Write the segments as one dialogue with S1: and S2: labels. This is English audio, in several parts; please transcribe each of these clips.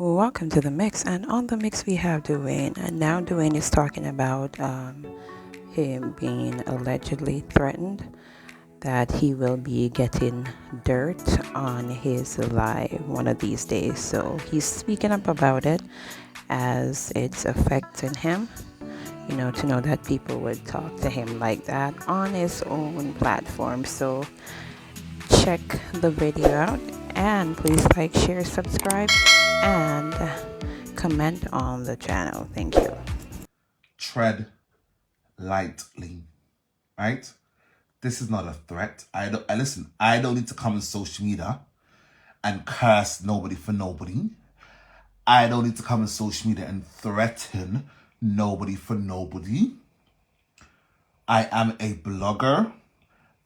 S1: Welcome to the mix, and on the mix we have Dwayne, and now Dwayne is talking about him being allegedly threatened that he will be getting dirt on his live one of these days. So he's speaking up about it as it's affecting him. To know that people would talk to him like that on his own platform. So check the video out and please like, share, subscribe, and comment on the channel. Thank you.
S2: Tread lightly, right? This is not a threat. I don't need to come on social media and curse nobody for nobody. I don't need to come on social media and threaten nobody for nobody. I am a blogger.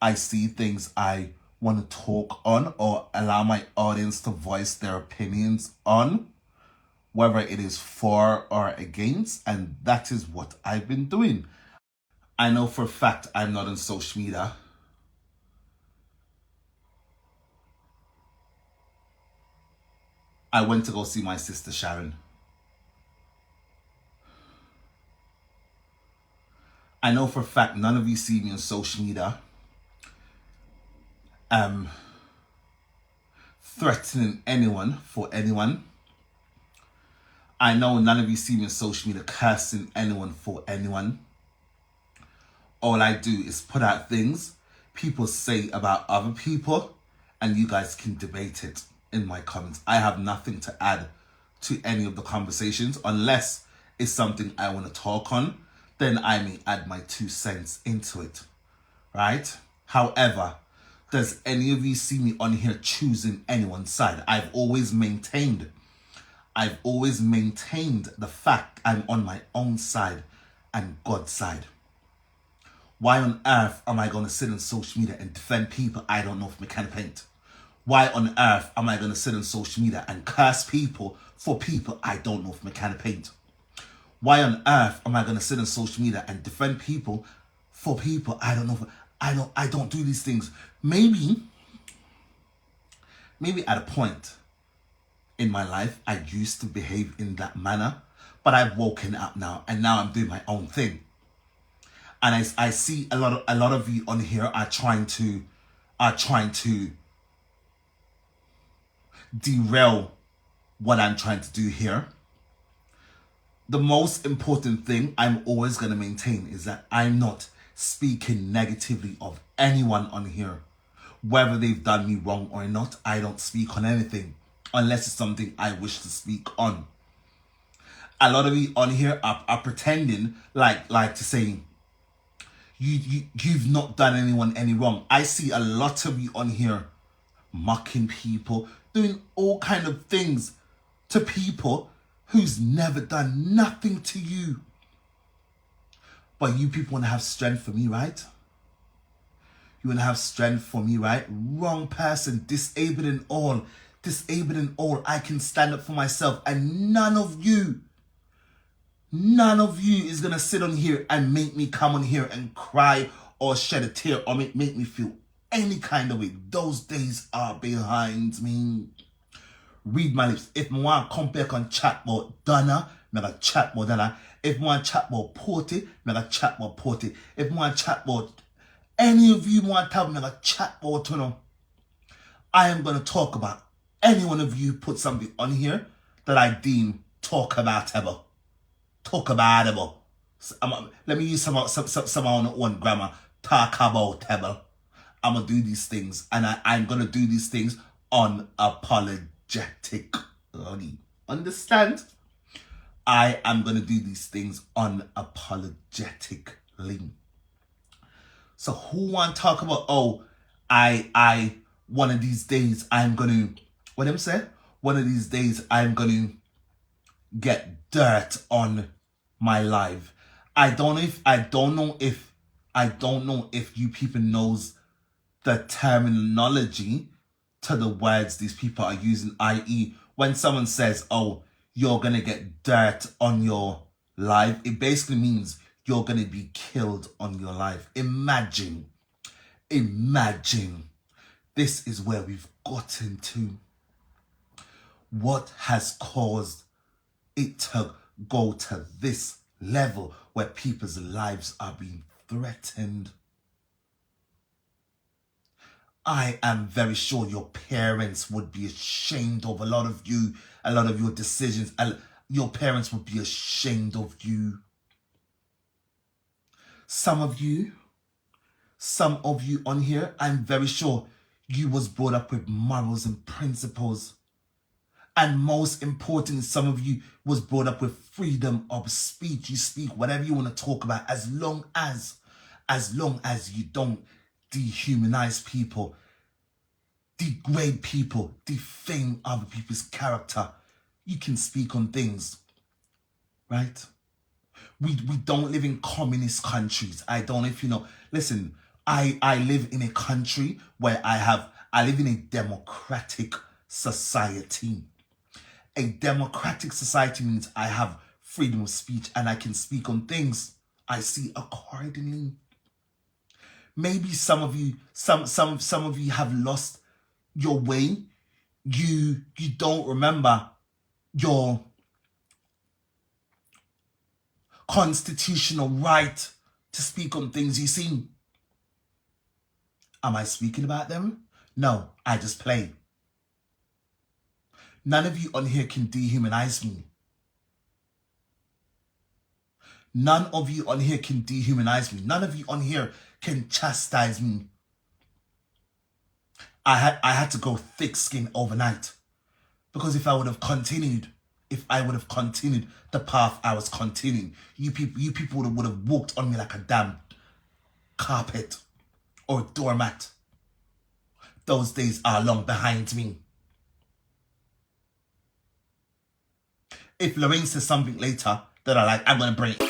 S2: I see things I want to talk on or allow my audience to voice their opinions on, whether it is for or against, and that is what I've been doing. I know for a fact I'm not on social media. I went to go see my sister Sharon. I know for a fact none of you see me on social media threatening anyone for anyone. I know none of you see me on social media cursing anyone for anyone. All I do is put out things people say about other people, and you guys can debate it in my comments. I have nothing to add to any of the conversations unless it's something I want to talk on. Then I may add my 2 cents into it, right? However, does any of you see me on here choosing anyone's side? I've always maintained the fact I'm on my own side and God's side. Why on earth am I going to sit on social media and defend people I don't know from a can of paint? Why on earth am I going to sit on social media and curse people for people I don't know from a can of paint? Why on earth am I going to sit on social media and defend people for people I don't know? I don't do these things. Maybe at a point in my life I used to behave in that manner, but I've woken up now, and now I'm doing my own thing. And I see a lot of you on here are trying to derail what I'm trying to do here. The most important thing I'm always going to maintain is that I'm not speaking negatively of anyone on here. Whether they've done me wrong or not, I don't speak on anything unless it's something I wish to speak on. A lot of you on here are pretending like to say you've not done anyone any wrong. I see a lot of you on here mocking people, doing all kind of things to people who's never done nothing to you. But you people want to have strength for me, right? You want to have strength for me, right? Wrong person, disabled and all. I can stand up for myself, and none of you is going to sit on here and make me come on here and cry or shed a tear or make me feel any kind of way. Those days are behind me. Read my lips. If I want to come back and chat about Donna, I'm going to chat about Donna. If I want to chat about Porty, I'm going to chat about Porty. If I want to chat about any of you want to tell me, I'm going to chat about, I am going to talk about any one of you put something on here that I deem talk-aboutable. Let me use some one grammar. Talk-aboutable. I'm going to do these things, and I'm going to do these things unapologetically. Understand? I am going to do these things unapologetically. So who want to talk about, I one of these days I'm going to, what them say? One of these days I'm going to get dirt on my life. I don't know if you people knows the terminology to the words these people are using, i.e. when someone says, you're going to get dirt on your life, it basically means you're going to be killed on your life. Imagine. This is where we've gotten to. What has caused it to go to this level where people's lives are being threatened? I am very sure your parents would be ashamed of a lot of your decisions. Your parents would be ashamed of you. Some of you on here, I'm very sure you was brought up with morals and principles. And most importantly, some of you was brought up with freedom of speech. You speak whatever you want to talk about, as long as you don't dehumanize people, degrade people, defame other people's character. You can speak on things, right? We don't live in communist countries. I don't know if you know. Listen, I live in a country where I live in a democratic society. A democratic society means I have freedom of speech and I can speak on things I see accordingly. Maybe some of you have lost your way. You don't remember your constitutional right to speak on things you see. Am I speaking about them? No, I just play. None of you on here can dehumanize me. None of you on here can dehumanize me. None of you on here can chastise me. I had to go thick-skinned overnight. Because if I would have continued the path I was continuing, you people would have walked on me like a damn carpet or a doormat. Those days are long behind me. If Lorraine says something later that I like, I'm going to bring it.